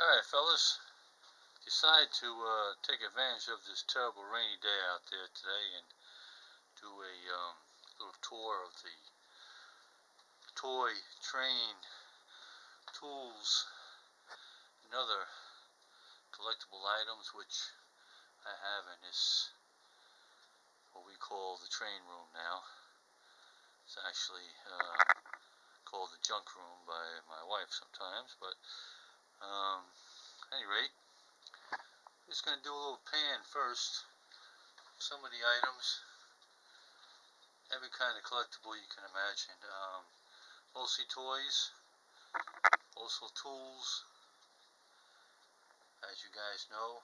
Alright, fellas, decided to take advantage of this terrible rainy day out there today and do a little tour of the toy, train, tools, and other collectible items which I have in this, what we call the train room now. It's actually called the junk room by my wife sometimes, but at any rate, just going to do a little pan first. Some of the items, every kind of collectible you can imagine. Mostly toys, also tools, as you guys know,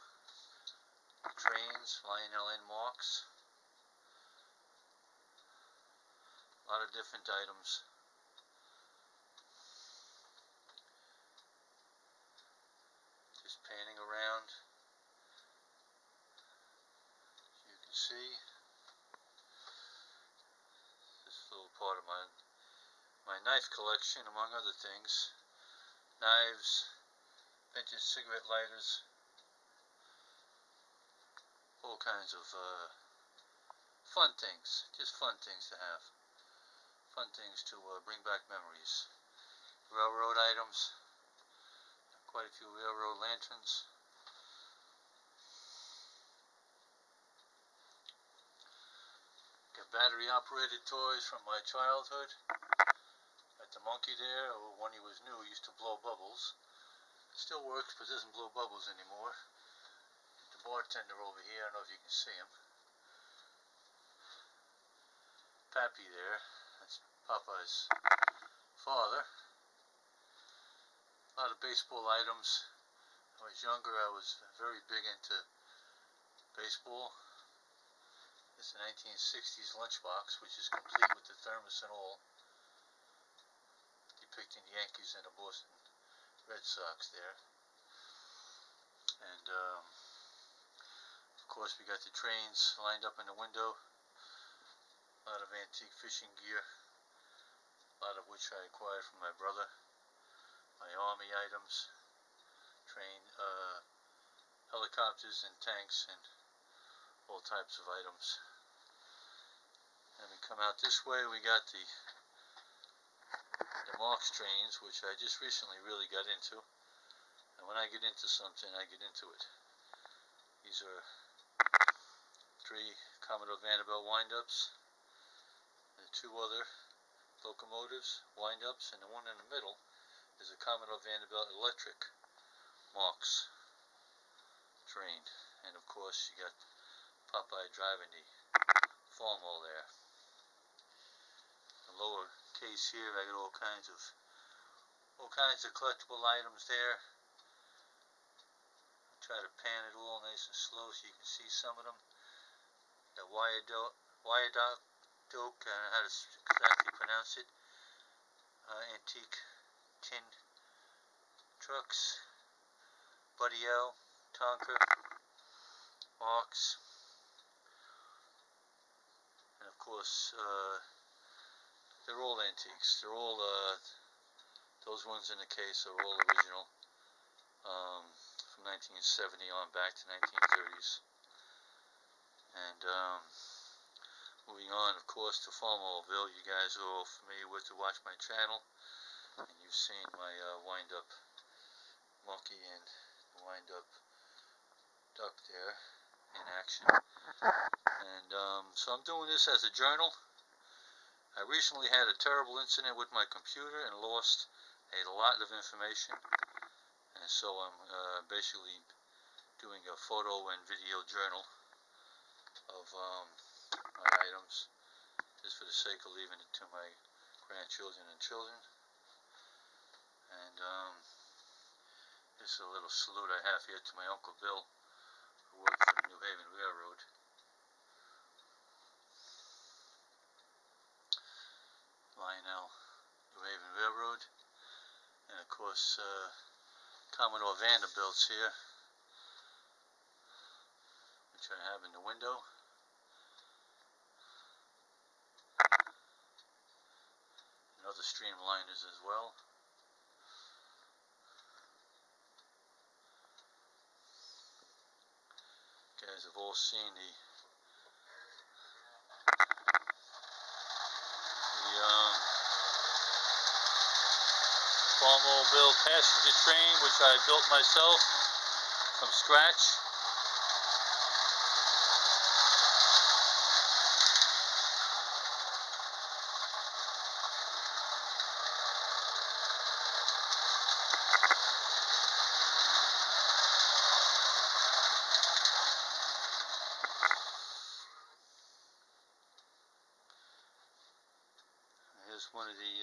trains, Lionel N marks, a lot of different items. Just panning around, you can see this little part of my knife collection, among other things. Knives, vintage cigarette lighters, all kinds of fun things, just fun things to have, fun things to bring back memories. Railroad items, quite a few railroad lanterns. Got battery operated toys from my childhood. Got the monkey there, when he was new, he used to blow bubbles. Still works, but doesn't blow bubbles anymore. The bartender over here, I don't know if you can see him. Pappy there, that's Popeye's father. A lot of baseball items. When I was younger, I was very big into baseball. It's a 1960s lunchbox, which is complete with the thermos and all, depicting the Yankees and the Boston Red Sox there. And of course we got the trains lined up in the window. A lot of antique fishing gear, a lot of which I acquired from my brother. My army items, train, helicopters and tanks and all types of items. And we come out this way, we got the Marx trains, which I just recently really got into. And when I get into something, I get into it. These are 3 Commodore Vanderbilt wind-ups, and 2 other locomotives, wind-ups, and the one in the middle is a Commodore Vanderbilt electric Marx train. And of course you got Popeye driving the farmall there. The lower case here, I got all kinds of collectible items there. I'll try to pan it all nice and slow so you can see some of them. Got Wyandotte, I don't know how to exactly pronounce it. Antique tin trucks, Buddy L, Tonka, Marx, and of course they're all antiques. They're all those ones in the case are all original, from 1970 on back to 1930s. And moving on, of course, to Farmallville. You guys are all familiar with to watch my channel, and you've seen my wind-up monkey and wind-up duck there in action. And so I'm doing this as a journal. I recently had a terrible incident with my computer and lost a lot of information, and so I'm basically doing a photo and video journal of my items, just for the sake of leaving it to my grandchildren and children. And this is a little salute I have here to my Uncle Bill, who worked for the New Haven Railroad. Lionel New Haven Railroad. And of course Commodore Vanderbilt's here, which I have in the window. And other streamliners as well. have all seen the Farmville passenger train, which I built myself from scratch. Here's one of the,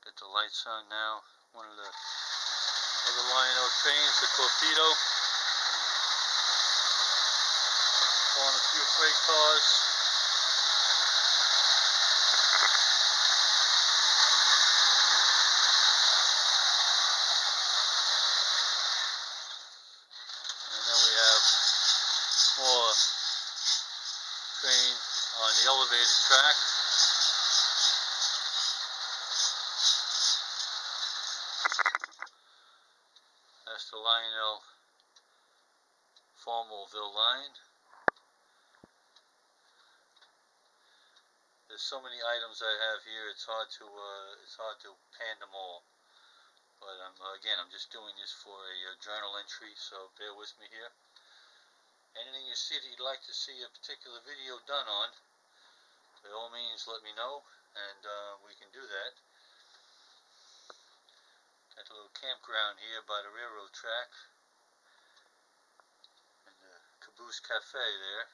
got the lights on now, one of the other Lionel trains, the torpedo, on a few freight cars. And then we have a small train on the elevated track. That's the Lionel Farmville line. There's so many items I have here. It's hard to pan them all. But again, I'm just doing this for a journal entry, so bear with me here. Anything you see that you'd like to see a particular video done on, by all means, let me know, and we can do that. Got a little campground here by the railroad track, and the Caboose Cafe there.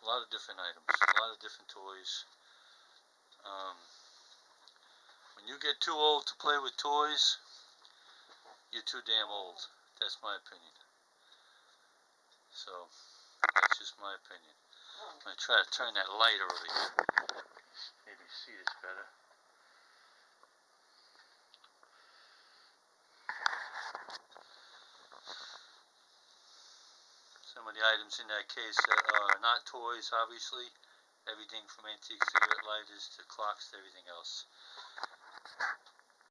A lot of different items, a lot of different toys. When you get too old to play with toys, you're too damn old. That's my opinion. So, that's just my opinion. I'm going to try to turn that light over here. Maybe see this better. Some of the items in that case are not toys, obviously. Everything from antique cigarette lighters to clocks to everything else.